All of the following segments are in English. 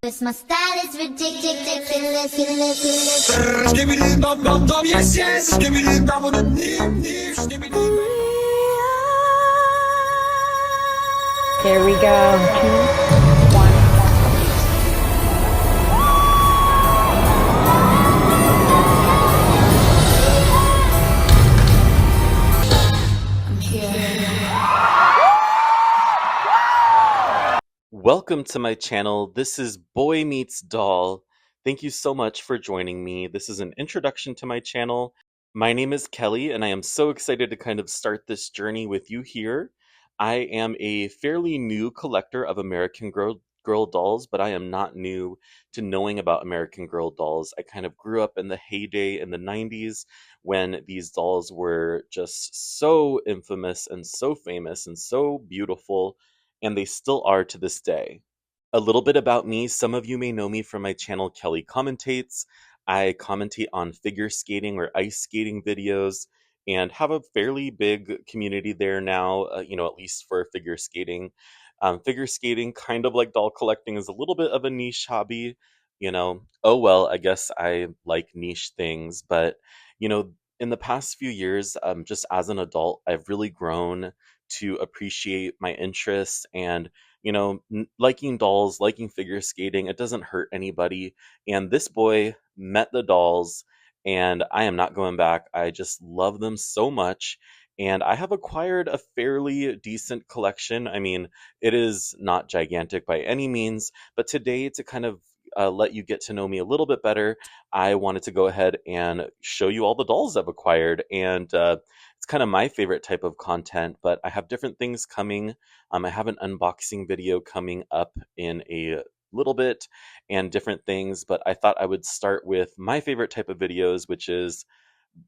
Cause my style is ridiculous. Skibbity bum bum bum, yes yes. Skibbity bum bum nim nim. Skibbity. Here we go. 2, 1. Welcome to my channel. This is Boy Meets Doll. Thank you so much for joining me. This is an introduction to my channel. My name is Kelly, and I am so excited to kind of start this journey with you here. I am a fairly new collector of American Girl dolls, but I am not new to knowing about American Girl dolls. I kind of grew up in the heyday in the 90s when these dolls were just so infamous and so famous and so beautiful, and they still are to this day. A little bit about me. Some of you may know me from my channel Kelly Commentates. I commentate on figure skating or ice skating videos and have a fairly big community there now, at least for figure skating. Figure skating, kind of like doll collecting, is a little bit of a niche hobby. Oh well, I guess I like niche things, but in the past few years, just as an adult, I've really grown to appreciate my interests and liking dolls, liking figure skating. It doesn't hurt anybody. And this boy met the dolls, and I am not going back. I just love them so much. And I have acquired a fairly decent collection. I mean, it is not gigantic by any means, but today, to kind of let you get to know me a little bit better, I wanted to go ahead and show you all the dolls I've acquired. And it's kind of my favorite type of content, but I have different things coming. I have an unboxing video coming up in a little bit and different things, but I thought I would start with my favorite type of videos, which is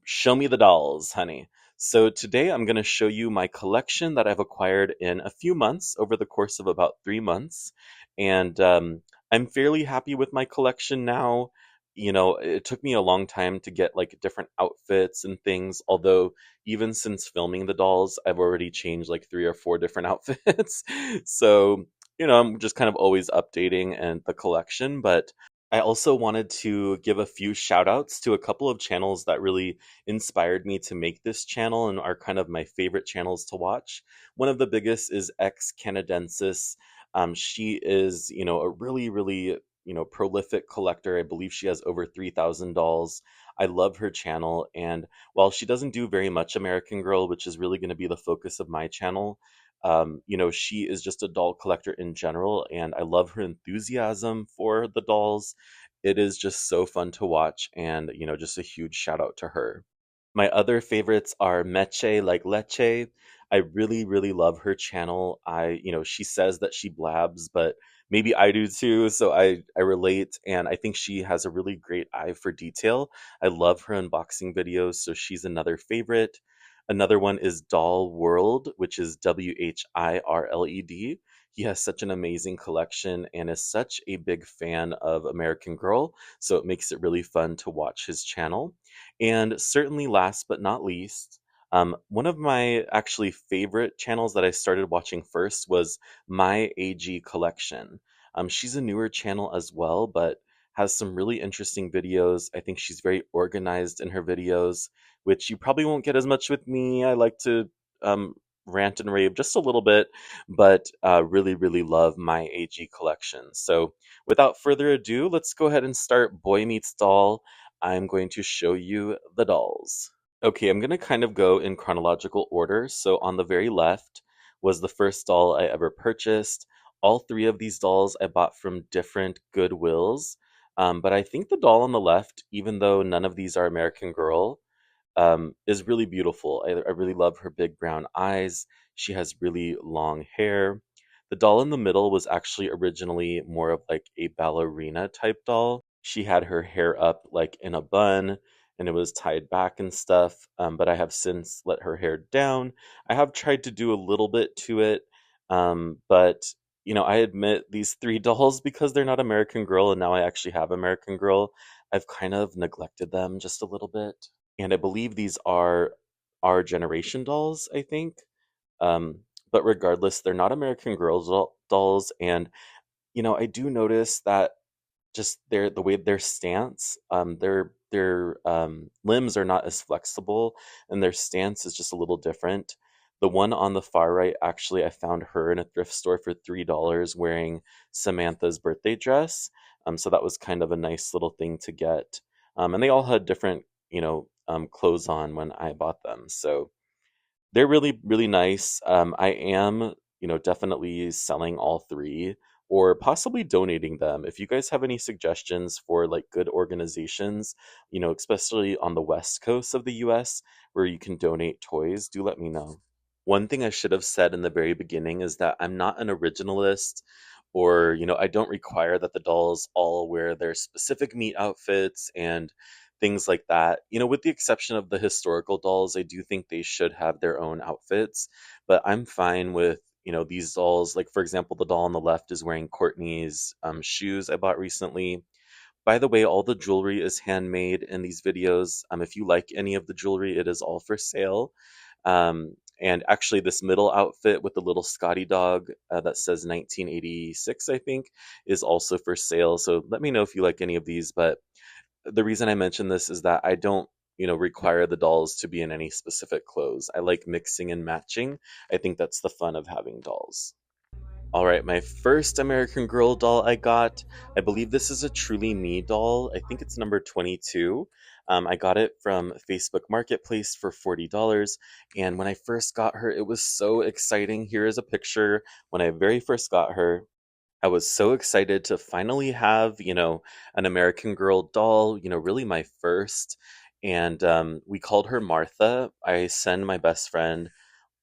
show me the dolls, honey. So today I'm going to show you my collection that I've acquired in a few months, over the course of about 3 months. And I'm fairly happy with my collection now. It took me a long time to get like different outfits and things, although even since filming the dolls, I've already changed like 3 or 4 different outfits. So, I'm just kind of always updating and the collection, but I also wanted to give a few shout outs to a couple of channels that really inspired me to make this channel and are kind of my favorite channels to watch. One of the biggest is Ex Canadensis. She is, a really, really, prolific collector. I believe she has over 3,000 dolls. I love her channel. And while she doesn't do very much American Girl, which is really going to be the focus of my channel, she is just a doll collector in general, and I love her enthusiasm for the dolls. It is just so fun to watch, and just a huge shout out to her. My other favorites are Meche like Leche. I really, really love her channel. She says that she blabs, but maybe I do too, so I relate, and I think she has a really great eye for detail. I love her unboxing videos, so she's another favorite. Another one is Doll World, which is WHIRLED. He has such an amazing collection and is such a big fan of American Girl, so it makes it really fun to watch his channel. And certainly, last but not least, one of my actually favorite channels that I started watching first was My AG Collection. She's a newer channel as well, but has some really interesting videos. I think she's very organized in her videos, which you probably won't get as much with me. I like to um, rant and rave just a little bit, but really, really love My AG Collection. So without further ado, let's go ahead and start Boy Meets Doll. I'm going to show you the dolls. Okay, I'm going to kind of go in chronological order. So on the very left was the first doll I ever purchased. All 3 of these dolls I bought from different Goodwills. But I think the doll on the left, even though none of these are American Girl, is really beautiful. I really love her big brown eyes. She has really long hair. The doll in the middle was actually originally more of like a ballerina type doll. She had her hair up like in a bun and it was tied back and stuff. But I have since let her hair down. I have tried to do a little bit to it, but I admit these 3 dolls, because they're not American Girl and now I actually have American Girl, I've kind of neglected them just a little bit. And I believe these are our generation dolls, I think. But regardless, they're not American Girls dolls. And I do notice that just the way their stance, their limbs are not as flexible, and their stance is just a little different. The one on the far right, actually, I found her in a thrift store for $3 wearing Samantha's birthday dress. So that was kind of a nice little thing to get. And they all had different, clothes on when I bought them. So they're really, really nice. I am, definitely selling all three or possibly donating them. If you guys have any suggestions for like good organizations, especially on the West Coast of the US where you can donate toys, do let me know. One thing I should have said in the very beginning is that I'm not an originalist or, I don't require that the dolls all wear their specific meat outfits and things like that. With the exception of the historical dolls, I do think they should have their own outfits, but I'm fine with, these dolls. Like, for example, the doll on the left is wearing Courtney's shoes I bought recently. By the way, all the jewelry is handmade in these videos. If you like any of the jewelry, it is all for sale. And actually, this middle outfit with the little Scotty dog that says 1986, I think, is also for sale. So let me know if you like any of these. But the reason I mention this is that I don't, require the dolls to be in any specific clothes. I like mixing and matching. I think that's the fun of having dolls. All right, my first American Girl doll I got, I believe this is a Truly Me doll. I think it's number 22. I got it from Facebook Marketplace for $40. And when I first got her, it was so exciting. Here is a picture when I very first got her. I was so excited to finally have, an American Girl doll, really my first. And we called her Martha. I send my best friend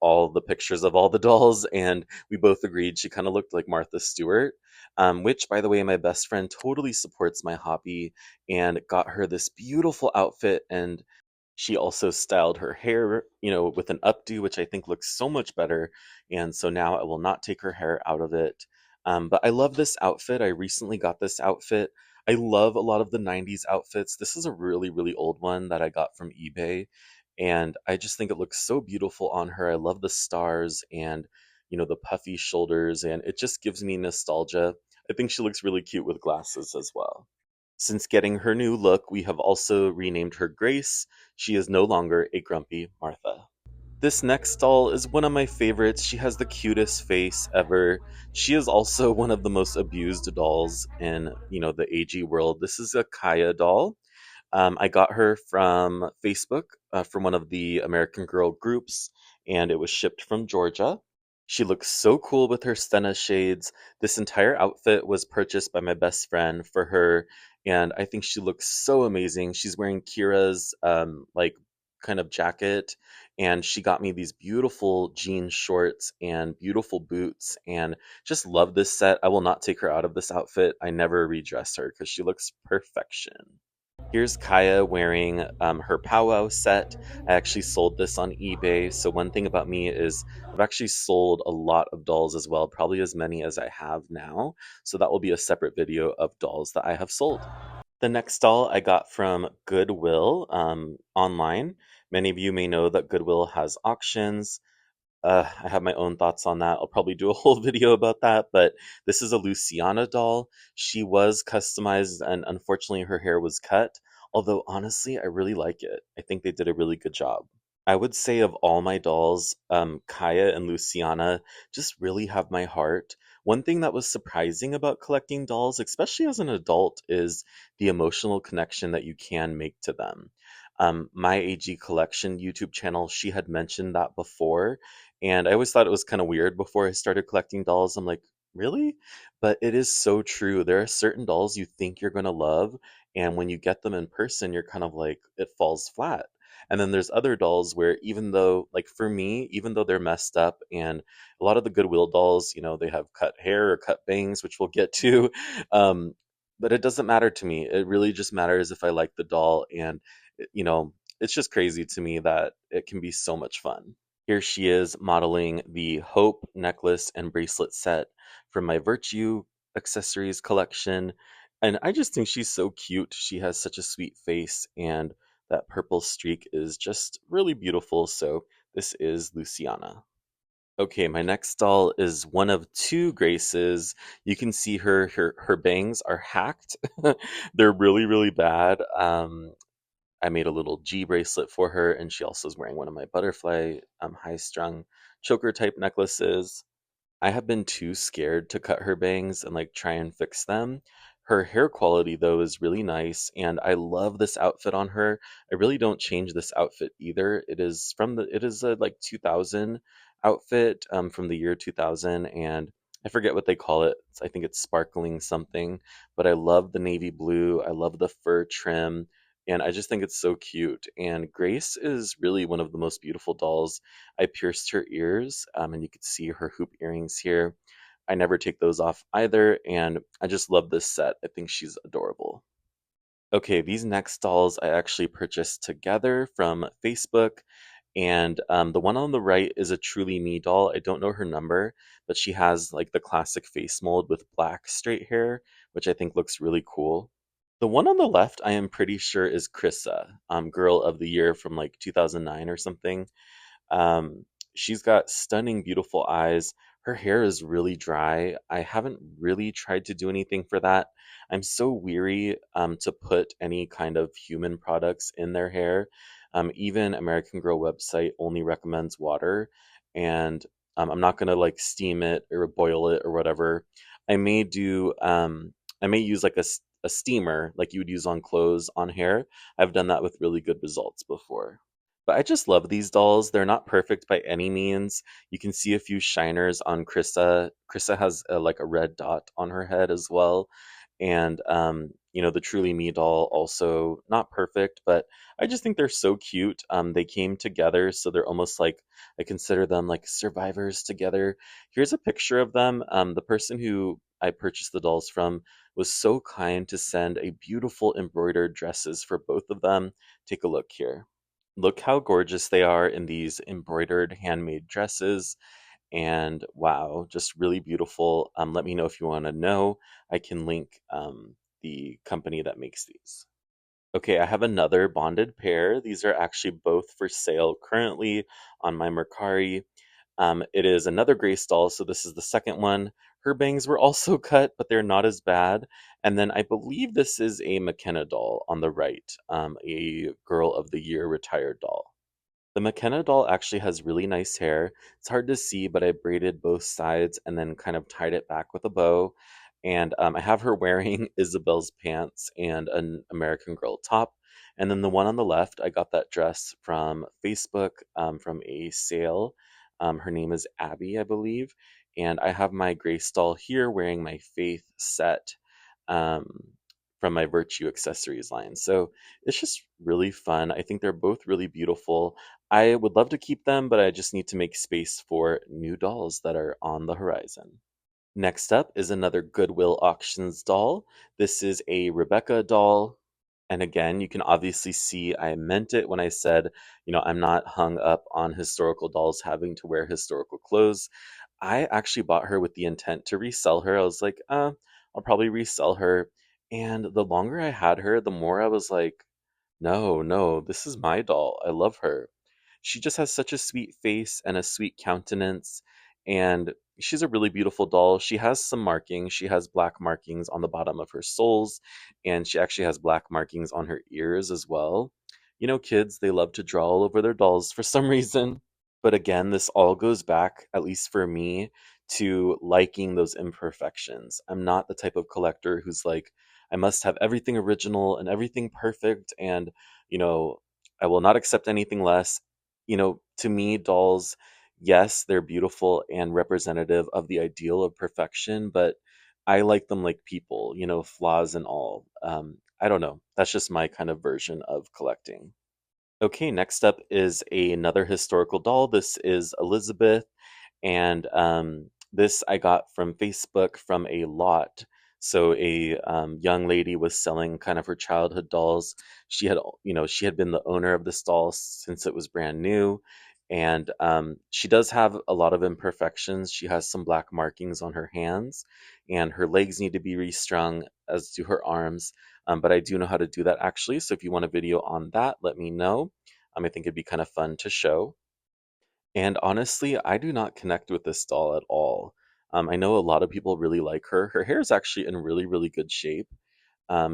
all the pictures of all the dolls, and we both agreed she kind of looked like Martha Stewart. Which, by the way, my best friend totally supports my hobby and got her this beautiful outfit. And she also styled her hair, with an updo, which I think looks so much better. And so now I will not take her hair out of it. But I love this outfit. I recently got this outfit. I love a lot of the 90s outfits. This is a really, really old one that I got from eBay. And I just think it looks so beautiful on her. I love the stars and, the puffy shoulders. And it just gives me nostalgia. I think she looks really cute with glasses as well. Since getting her new look, we have also renamed her Grace. She is no longer a grumpy Martha. This next doll is one of my favorites. She has the cutest face ever. She is also one of the most abused dolls in, the AG world. This is a Kaya doll. I got her from Facebook, from one of the American Girl groups, and it was shipped from Georgia. She looks so cool with her Stena shades. This entire outfit was purchased by my best friend for her, and I think she looks so amazing. She's wearing Kira's like kind of jacket, and she got me these beautiful jean shorts and beautiful boots, and just love this set. I will not take her out of this outfit. I never redress her because she looks perfection. Here's Kaya wearing her powwow set. I actually sold this on eBay. So one thing about me is I've actually sold a lot of dolls as well, probably as many as I have now. So that will be a separate video of dolls that I have sold. The next doll I got from Goodwill online. Many of you may know that Goodwill has auctions. I have my own thoughts on that. I'll probably do a whole video about that, but this is a Luciana doll. She was customized, and unfortunately, her hair was cut. Although, honestly, I really like it. I think they did a really good job. I would say of all my dolls, Kaya and Luciana just really have my heart. One thing that was surprising about collecting dolls, especially as an adult, is the emotional connection that you can make to them. My AG Collection YouTube channel, she had mentioned that before, and I always thought it was kind of weird before I started collecting dolls. I'm like, really? But it is so true. There are certain dolls you think you're going to love, and when you get them in person, you're kind of like, it falls flat. And then there's other dolls where even though, like for me, even though they're messed up, and a lot of the Goodwill dolls, they have cut hair or cut bangs, which we'll get to. Um, but it doesn't matter to me. It really just matters if I like the doll. And, it's just crazy to me that it can be so much fun. Here she is modeling the Hope necklace and bracelet set from my Virtue accessories collection. And I just think she's so cute. She has such a sweet face, and that purple streak is just really beautiful. So this is Luciana. Okay, my next doll is one of two Graces. You can see her bangs are hacked. They're really, really bad. I made a little G bracelet for her, and she also is wearing one of my butterfly high strung choker type necklaces. I have been too scared to cut her bangs and like try and fix them. Her hair quality though is really nice and I love this outfit on her. I really don't change this outfit either. It is a like 2000 outfit from the year 2000 and I forget what they call it. I think it's sparkling something, but I love the navy blue. I love the fur trim and I just think it's so cute. And Grace is really one of the most beautiful dolls. I pierced her ears, and you can see her hoop earrings here. I never take those off either, and I just love this set. I think she's adorable. Okay, these next dolls I actually purchased together from Facebook, and the one on the right is a Truly Me doll. I don't know her number, but she has like the classic face mold with black straight hair, which I think looks really cool. The one on the left, I am pretty sure is Krissa, Girl of the Year from like 2009 or something. Um, she's got stunning, beautiful eyes. Her hair is really dry. I haven't really tried to do anything for that. I'm so weary to put any kind of human products in their hair. Even American Girl website only recommends water, and I'm not gonna like steam it or boil it or whatever. I may do. I may use like a steamer like you would use on clothes on hair. I've done that with really good results before. But I just love these dolls. They're not perfect by any means. You can see a few shiners on Krista. Krista has like a red dot on her head as well. And, the Truly Me doll also not perfect, but I just think they're so cute. They came together, so they're almost like I consider them like survivors together. Here's a picture of them. The person who I purchased the dolls from was so kind to send a beautiful embroidered dresses for both of them. Take a look here. Look how gorgeous they are in these embroidered handmade dresses. And wow, just really beautiful. Let me know if you want to know. I can link the company that makes these. Okay, I have another bonded pair. These are actually both for sale currently on my Mercari. It is another Grace doll, so this is the second one. Her bangs were also cut, but they're not as bad. And then I believe this is a McKenna doll on the right, a Girl of the Year retired doll. The McKenna doll actually has really nice hair. It's hard to see, but I braided both sides and then kind of tied it back with a bow. And I have her wearing Isabel's pants and an American Girl top. And then the one on the left, I got that dress from Facebook from a sale. Her name is Abby, I believe. And I have my Grace doll here wearing my Faith set um, from my Virtue accessories line. So it's just really fun. I think they're both really beautiful. I would love to keep them, but I just need to make space for new dolls that are on the horizon. Next up is another Goodwill Auctions doll. This is a Rebecca doll. And again, you can obviously see I meant it when I said, I'm not hung up on historical dolls having to wear historical clothes. I actually bought her with the intent to resell her. I was like, I'll probably resell her. And the longer I had her, the more I was like, no, no, this is my doll. I love her. She just has such a sweet face and a sweet countenance, and she's a really beautiful doll. She has some markings. She has black markings on the bottom of her soles, and she actually has black markings on her ears as well. Kids, they love to draw all over their dolls for some reason. But again, this all goes back, at least for me, to liking those imperfections. I'm not the type of collector who's like, I must have everything original and everything perfect, and, you know, I will not accept anything less. To me, dolls, yes, they're beautiful and representative of the ideal of perfection, but I like them like people, flaws and all. I don't know. That's just my kind of version of collecting. Okay, next up is another historical doll. This is Elizabeth, and this I got from Facebook from a lot. So a young lady was selling kind of her childhood dolls. She had been the owner of this doll since it was brand new, and she does have a lot of imperfections. She has some black markings on her hands, and her legs need to be restrung, as do her arms. But I do know how to do that actually. So if you want a video on that, let me know. I think it'd be kind of fun to show. And honestly, I do not connect with this doll at all. I know a lot of people really like her. Her hair is actually in really, really good shape.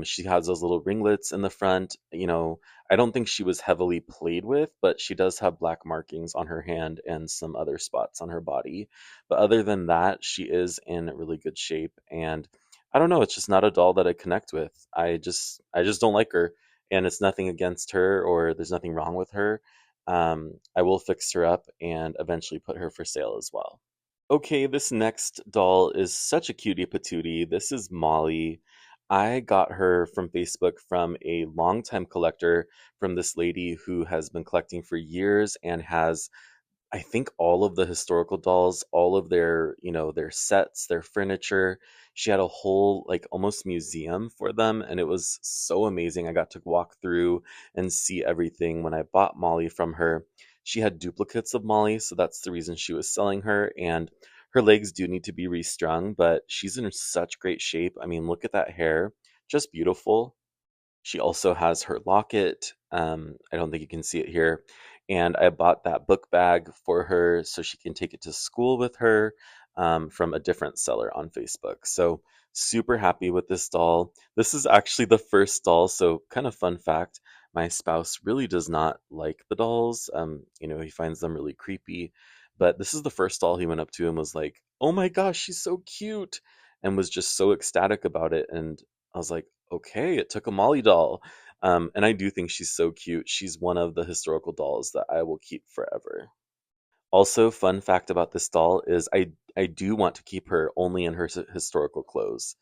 She has those little ringlets in the front. I don't think she was heavily played with, but she does have black markings on her hand and some other spots on her body. But other than that, she is in really good shape. And I don't know, it's just not a doll that I connect with. I just don't like her. And it's nothing against her or there's nothing wrong with her. I will fix her up and eventually put her for sale as well. Okay, this next doll is such a cutie patootie. This is Molly. I got her from Facebook from a longtime collector, from this lady who has been collecting for years and has, I think, all of the historical dolls, all of their sets, their furniture. She had a whole, like, almost museum for them, and it was so amazing. I got to walk through and see everything when I bought Molly from her. She had duplicates of Molly, so that's the reason she was selling her, and her legs do need to be restrung, but she's in such great shape. I mean, look at that hair. Just beautiful. She also has her locket. I don't think you can see it here. And I bought that book bag for her so she can take it to school with her, from a different seller on Facebook. So, super happy with this doll. This is actually the first doll. So, kind of fun fact, my spouse really does not like the dolls. He finds them really creepy. But this is the first doll he went up to and was like, "Oh my gosh, she's so cute," and was just so ecstatic about it. And I was like, okay, it took a Molly doll. And I do think she's so cute. She's one of the historical dolls that I will keep forever. Also, fun fact about this doll is I do want to keep her only in her historical clothes.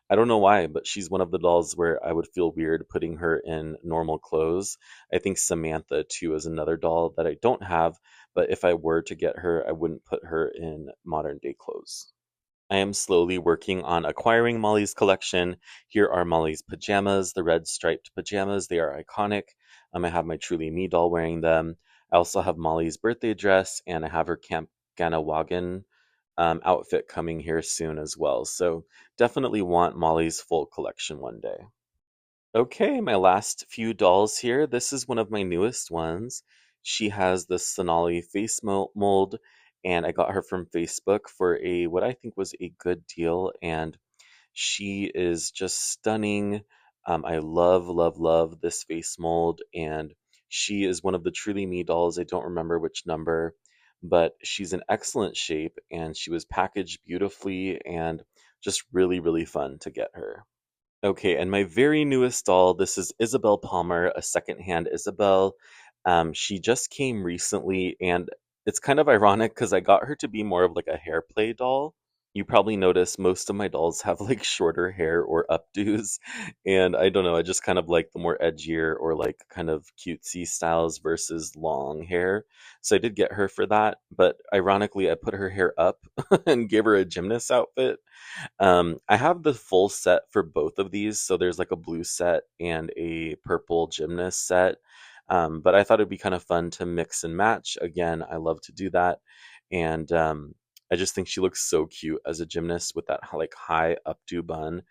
I don't know why, but she's one of the dolls where I would feel weird putting her in normal clothes. I think Samantha too is another doll that I don't have, but if I were to get her, I wouldn't put her in modern day clothes. I am slowly working on acquiring Molly's collection. Here are Molly's pajamas, the red striped pajamas. They are iconic. I have my Truly Me doll wearing them. I also have Molly's birthday dress, and I have her Camp Ganawagan outfit coming here soon as well. So definitely want Molly's full collection one day. Okay, my last few dolls here. This is one of my newest ones. She has the Sonali face mold, and I got her from Facebook for a what I think was a good deal. And she is just stunning. I love, love, love this face mold, and she is one of the Truly Me dolls. I don't remember which number, but she's in excellent shape, and she was packaged beautifully, and just really, really fun to get her. Okay, and my very newest doll, this is Isabel Palmer, a secondhand Isabel. She just came recently, and it's kind of ironic because I got her to be more of like a hair play doll. You probably notice most of my dolls have like shorter hair or updos, and I don't know, I just kind of like the more edgier or like kind of cutesy styles versus long hair. So I did get her for that, but ironically, I put her hair up and gave her a gymnast outfit. I have the full set for both of these. So there's like a blue set and a purple gymnast set. But I thought it'd be kind of fun to mix and match. Again, I love to do that. And I just think she looks so cute as a gymnast with that like high updo bun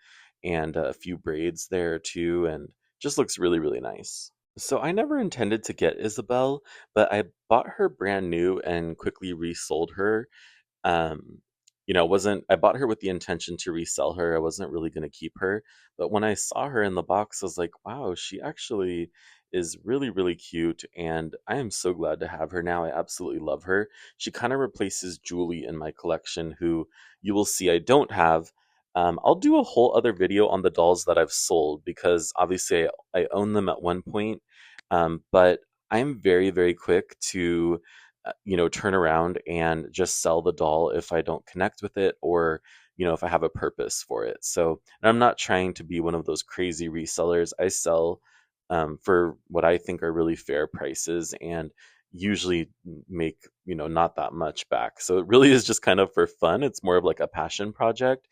and a few braids there too. And just looks really, really nice. So I never intended to get Isabel, but I bought her brand new and quickly resold her. um wasn't I bought her with the intention to resell her. I wasn't really going to keep her, but when I saw her in the box, I was like, wow, she actually is really, really cute, and I am so glad to have her now. I absolutely love her. She kind of replaces Julie in my collection, who you will see I don't have. I'll do a whole other video on the dolls that I've sold, because obviously I own them at one point, but I'm very, very quick to turn around and just sell the doll if I don't connect with it, or, if I have a purpose for it. So, and I'm not trying to be one of those crazy resellers. I sell for what I think are really fair prices, and usually make, not that much back. So it really is just kind of for fun. It's more of like a passion project,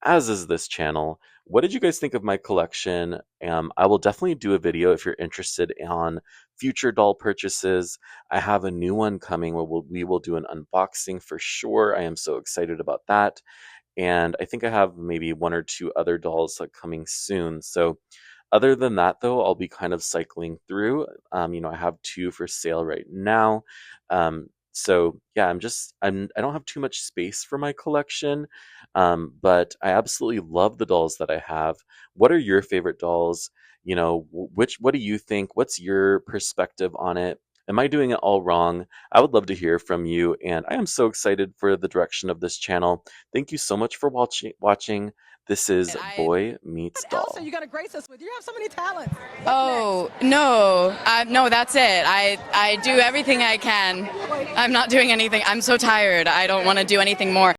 as is this channel. What did you guys think of my collection? I will definitely do a video if you're interested on future doll purchases. I have a new one coming where we will do an unboxing for sure. I am so excited about that. And I think I have maybe one or two other dolls coming soon. So other than that, though, I'll be kind of cycling through. I have two for sale right now. Um, So yeah, I don't have too much space for my collection, but I absolutely love the dolls that I have. What are your favorite dolls? You know, what do you think? What's your perspective on it? Am I doing it all wrong? I would love to hear from you, and I am so excited for the direction of this channel. Thank you so much for watching. This is Boy Meets What else are Doll. you gonna grace us with? You have so many talents. Oh, no. No, that's it. I do everything I can. I'm not doing anything. I'm so tired. I don't want to do anything more.